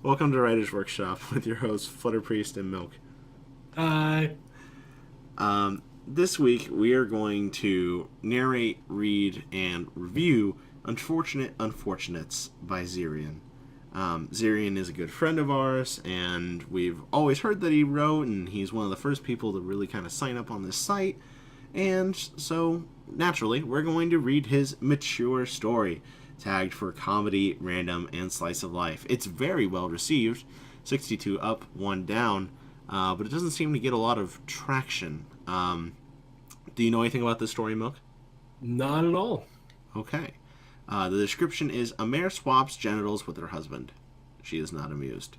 Welcome to Writer's Workshop with your hosts, Flutter Priest and Milk. Hi. This week we are going to narrate, read, and review Unfortunate Unfortunates by Zyrian. Zyrian is a good friend of ours, and we've always heard that he wrote, and he's one of the first people to really kind of sign up on this site. And so, naturally, we're going to read his mature story, tagged for comedy, random, and slice of life. It's very well received, 62 up, 1 down, but it doesn't seem to get a lot of traction. Do you know anything about this story, Milk? Not at all. Okay. The description is, a mare swaps genitals with her husband. She is not amused.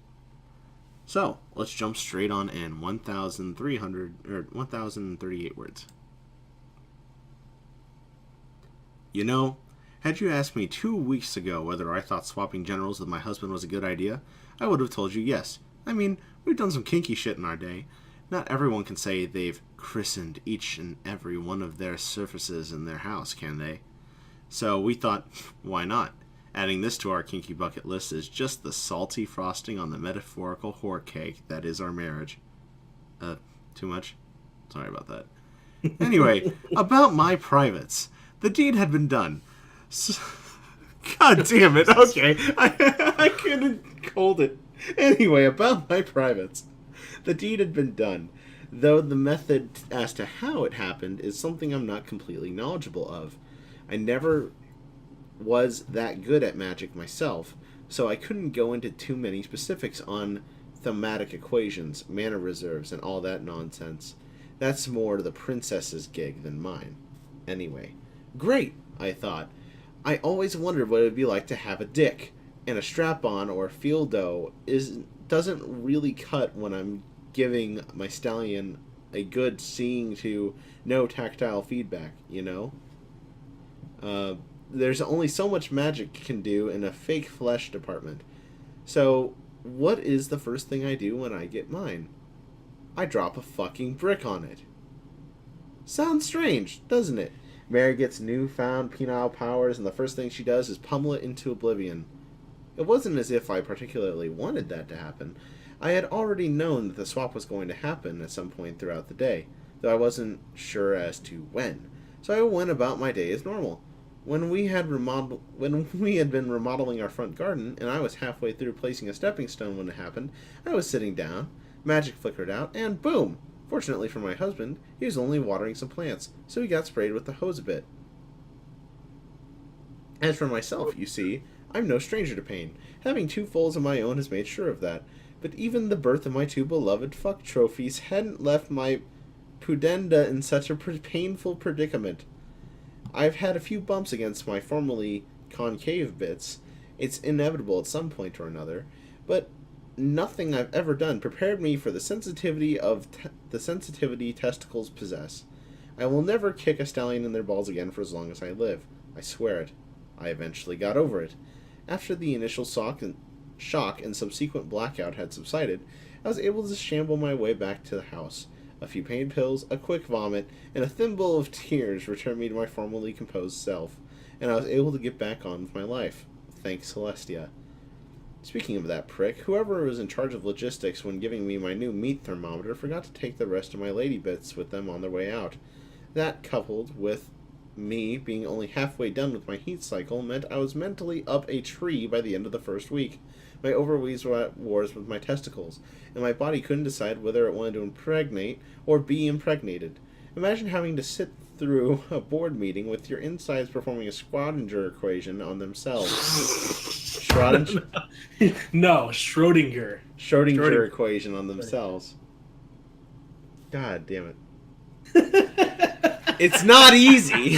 So, let's jump straight on in. 1,038 words. You know, had you asked me 2 weeks ago whether I thought swapping genitals with my husband was a good idea, I would have told you yes. I mean, we've done some kinky shit in our day. Not everyone can say they've christened each and every one of their surfaces in their house, can they? So we thought, why not? Adding this to our kinky bucket list is just the salty frosting on the metaphorical whore cake that is our marriage. Too much? Sorry about that. Anyway, about my privates. The deed had been done. God damn it. Okay. I couldn't hold it. Anyway, about my privates. The deed had been done, though the method as to how it happened is something I'm not completely knowledgeable of. I never was that good at magic myself, so I couldn't go into too many specifics on thematic equations, mana reserves, and all that nonsense. That's more the princess's gig than mine. Anyway, great, I thought. I always wondered what it would be like to have a dick, and a strap-on or fieldo doesn't really cut when I'm giving my stallion a good seeing to no tactile feedback, you know? There's only so much magic can do in a fake flesh department. So, what is the first thing I do when I get mine? I drop a fucking brick on it. Sounds strange, doesn't it? Mary gets newfound penile powers, and the first thing she does is pummel it into oblivion. It wasn't as if I particularly wanted that to happen. I had already known that the swap was going to happen at some point throughout the day, though I wasn't sure as to when. So I went about my day as normal. When we had been remodeling our front garden, and I was halfway through placing a stepping stone when it happened, I was sitting down, magic flickered out, and boom! Fortunately for my husband, he was only watering some plants, so he got sprayed with the hose a bit. As for myself, you see, I'm no stranger to pain. Having 2 foals of my own has made sure of that. But even the birth of my 2 beloved fuck trophies hadn't left my pudenda in such a painful predicament. I've had a few bumps against my formerly concave bits. It's inevitable at some point or another. But nothing I've ever done prepared me for the sensitivity testicles possess. I will never kick a stallion in their balls again for as long as I live. I swear it. I eventually got over it. After the initial shock and subsequent blackout had subsided, I was able to shamble my way back to the house. A few pain pills, a quick vomit, and a thimble of tears returned me to my formerly composed self, and I was able to get back on with my life. Thanks, Celestia. Speaking of that prick, whoever was in charge of logistics when giving me my new meat thermometer forgot to take the rest of my lady bits with them on their way out. That, coupled with me being only halfway done with my heat cycle, meant I was mentally up a tree by the end of the first week. My ovaries were at wars with my testicles, and my body couldn't decide whether it wanted to impregnate or be impregnated. Imagine having to sit through a board meeting with your insides performing a Schrodinger equation on themselves. Schrodinger? No, Schrodinger. Schrodinger equation on themselves. God damn it. It's not easy.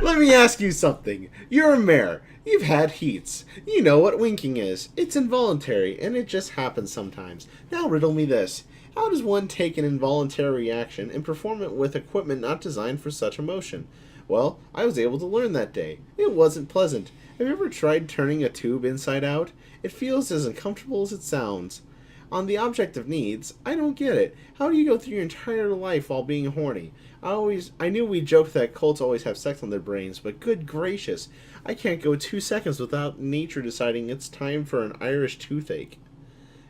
Let me ask you something. You're a mare. You've had heats. You know what winking is. It's involuntary, and it just happens sometimes. Now riddle me this. How does one take an involuntary reaction and perform it with equipment not designed for such emotion? Well, I was able to learn that day. It wasn't pleasant. Have you ever tried turning a tube inside out? It feels as uncomfortable as it sounds. On the object of needs, I don't get it. How do you go through your entire life while being horny? I knew we joked that cults always have sex on their brains, but good gracious, I can't go 2 seconds without nature deciding it's time for an Irish toothache.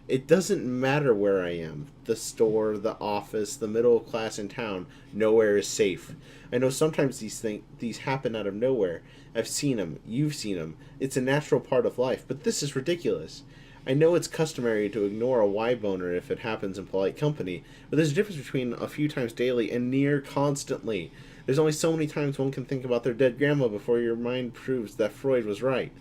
It doesn't matter where I am. The store, the office, the middle class in town, nowhere is safe. I know sometimes these happen out of nowhere. I've seen them. You've seen them. It's a natural part of life, but this is ridiculous. I know it's customary to ignore a Y-boner if it happens in polite company, but there's a difference between a few times daily and near constantly. There's only so many times one can think about their dead grandma before your mind proves that Freud was right.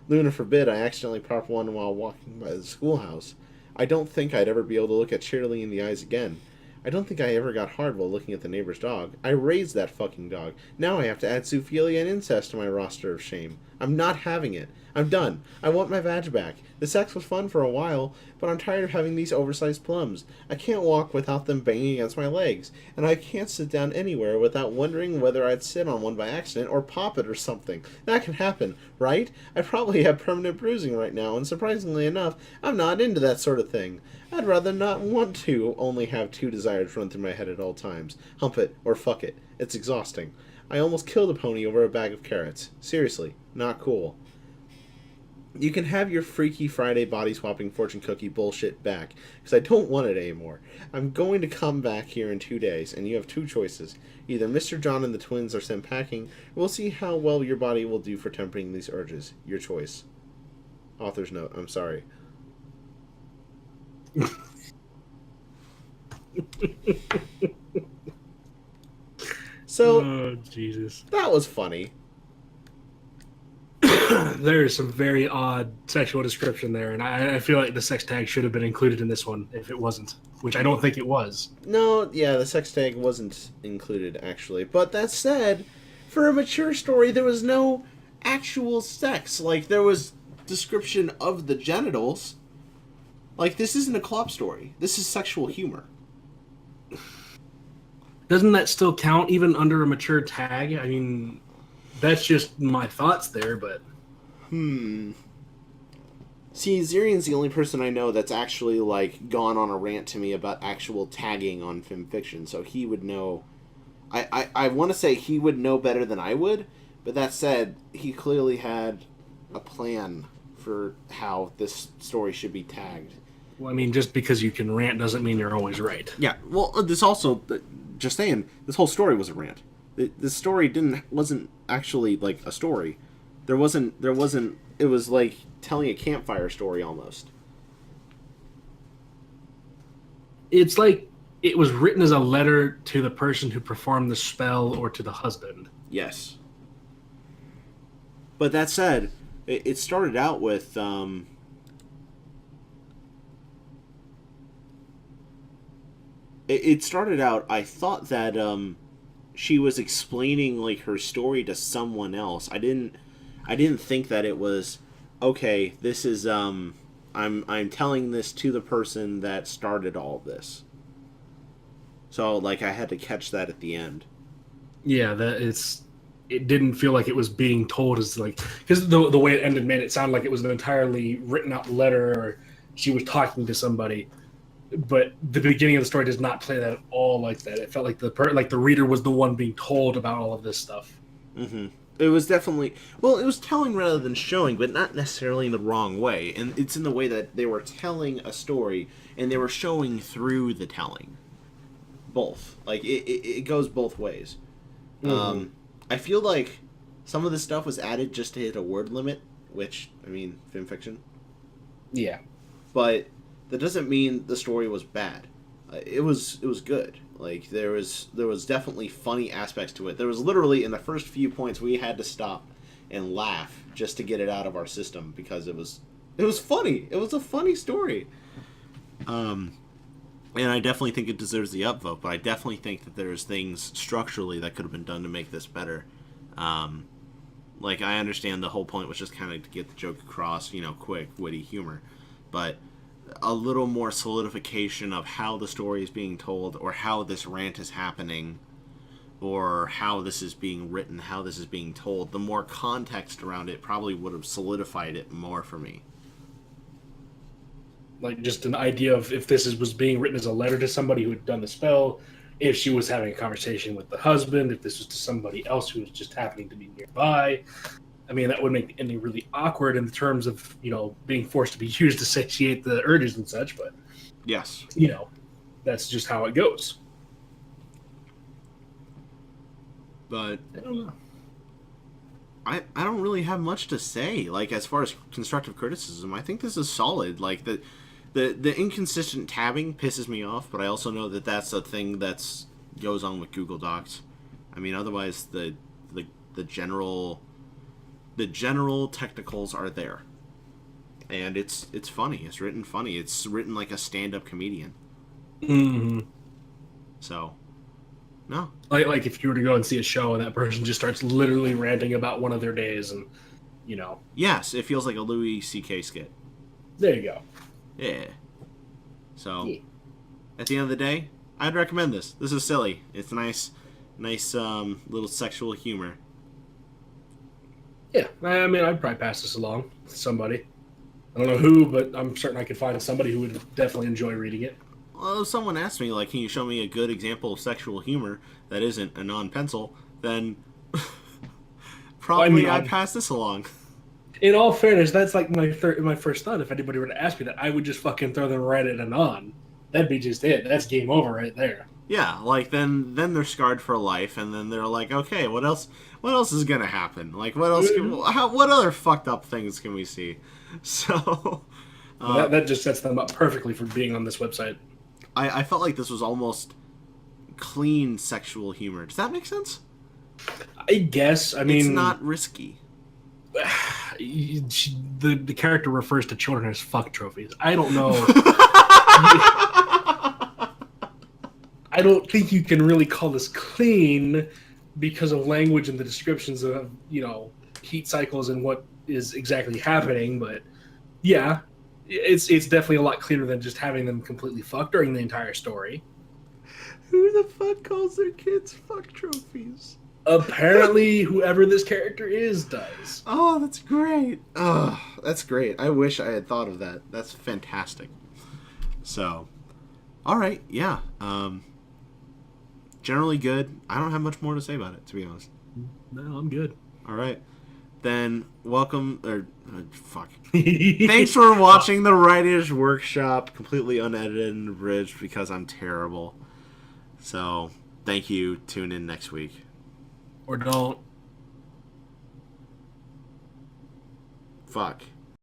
Luna forbid I accidentally prop one while walking by the schoolhouse. I don't think I'd ever be able to look at Shirley in the eyes again. I don't think I ever got hard while looking at the neighbor's dog. I raised that fucking dog. Now I have to add zoophilia and incest to my roster of shame. I'm not having it. I'm done. I want my vag back. The sex was fun for a while, but I'm tired of having these oversized plums. I can't walk without them banging against my legs, and I can't sit down anywhere without wondering whether I'd sit on one by accident or pop it or something. That can happen, right? I probably have permanent bruising right now, and surprisingly enough, I'm not into that sort of thing. I'd rather not want to only have two desires run through my head at all times. Hump it or fuck it. It's exhausting. I almost killed a pony over a bag of carrots. Seriously, not cool. You can have your Freaky Friday body swapping fortune cookie bullshit back, because I don't want it anymore. I'm going to come back here in 2 days, and you have two choices. Either Mr. John and the twins are sent packing, or we'll see how well your body will do for tempering these urges. Your choice. Author's note. I'm sorry. So, Oh, Jesus. that was funny. There is some very odd sexual description there, and I feel like the sex tag should have been included in this one if it wasn't, which I don't think it was. No, yeah, the sex tag wasn't included, actually. But that said, for a mature story, there was no actual sex. Like, there was description of the genitals. Like, this isn't a clop story. This is sexual humor. Doesn't that still count even under a mature tag? I mean, that's just my thoughts there, but... See, Zyrian's the only person I know that's actually, like, gone on a rant to me about actual tagging on FimFiction, so he would know... I want to say he would know better than I would, but that said, he clearly had a plan for how this story should be tagged. Well, I mean, just because you can rant doesn't mean you're always right. Yeah, well, this also... Just saying, this whole story was a rant. This story wasn't actually, like, a story. There wasn't, it was like telling a campfire story almost. It's like it was written as a letter to the person who performed the spell or to the husband. Yes. But that said, it started out with, it started out, I thought that, she was explaining, like, her story to someone else. I didn't think that it was, okay, this is, I'm telling this to the person that started all of this. So, like, I had to catch that at the end. Yeah, it didn't feel like it was being told as, like, because the way it ended made it sound like it was an entirely written out letter or she was talking to somebody. But the beginning of the story does not play that at all like that. It felt like the reader was the one being told about all of this stuff. Mm-hmm. It was definitely... Well, it was telling rather than showing, but not necessarily in the wrong way. And it's in the way that they were telling a story, and they were showing through the telling. Both. Like, it goes both ways. Mm-hmm. I feel like some of this stuff was added just to hit a word limit, which, I mean, FimFiction. Yeah. But that doesn't mean the story was bad. It was good. Like, there was definitely funny aspects to it. There was literally, in the first few points, we had to stop and laugh just to get it out of our system because it was funny. It was a funny story. And I definitely think it deserves the upvote, but I definitely think that there's things structurally that could have been done to make this better. Like, I understand the whole point was just kind of to get the joke across, quick, witty humor. But a little more solidification of how the story is being told, or how this rant is happening, or how this is being written, how this is being told, the more context around it probably would have solidified it more for me. like just an idea of if was being written as a letter to somebody who had done the spell, if she was having a conversation with the husband, if this was to somebody else who was just happening to be nearby. I mean, that would make the ending really awkward in terms of, being forced to be used to satiate the urges and such, but, Yes. That's just how it goes. But I don't know. I don't really have much to say. Like, as far as constructive criticism, I think this is solid. Like, the inconsistent tabbing pisses me off, but I also know that that's a thing that's goes on with Google Docs. I mean, otherwise the general technicals are there, and it's funny. It's written funny. It's written like a stand-up comedian. Mm-hmm. So, no. Like if you were to go and see a show and that person just starts literally ranting about one of their days, and Yes, it feels like a Louis C.K. skit. there you go. Yeah. So, at the end of the day, I'd recommend this. This is silly. It's nice little sexual humor. Yeah, I mean, I'd probably pass this along to somebody. I don't know who, but I'm certain I could find somebody who would definitely enjoy reading it. Well, if someone asked me, like, can you show me a good example of sexual humor that isn't a non-pencil, then probably I'd pass this along. In all fairness, that's like my first thought. If anybody were to ask me that, I would just fucking throw them right at a non. That'd be just it. That's game over right there. Yeah, like then they're scarred for life, and then they're like, okay, what else is gonna happen? Like, what else? What other fucked up things can we see? So that just sets them up perfectly for being on this website. I felt like this was almost clean sexual humor. Does that make sense? I guess. I mean, it's not risky. The character refers to children as fuck trophies. I don't know. I don't think you can really call this clean because of language and the descriptions of, heat cycles and what is exactly happening. But yeah, it's definitely a lot cleaner than just having them completely fucked during the entire story. Who the fuck calls their kids fuck trophies? Apparently, whoever this character is does. Oh, that's great. Oh, that's great. I wish I had thought of that. That's fantastic. So, all right, yeah. Generally good. I don't have much more to say about it, to be honest. No, I'm good. All right. Then welcome, fuck. Thanks for watching the Writer's Workshop, completely unedited and abridged because I'm terrible. So, thank you. Tune in next week. Or don't. Fuck.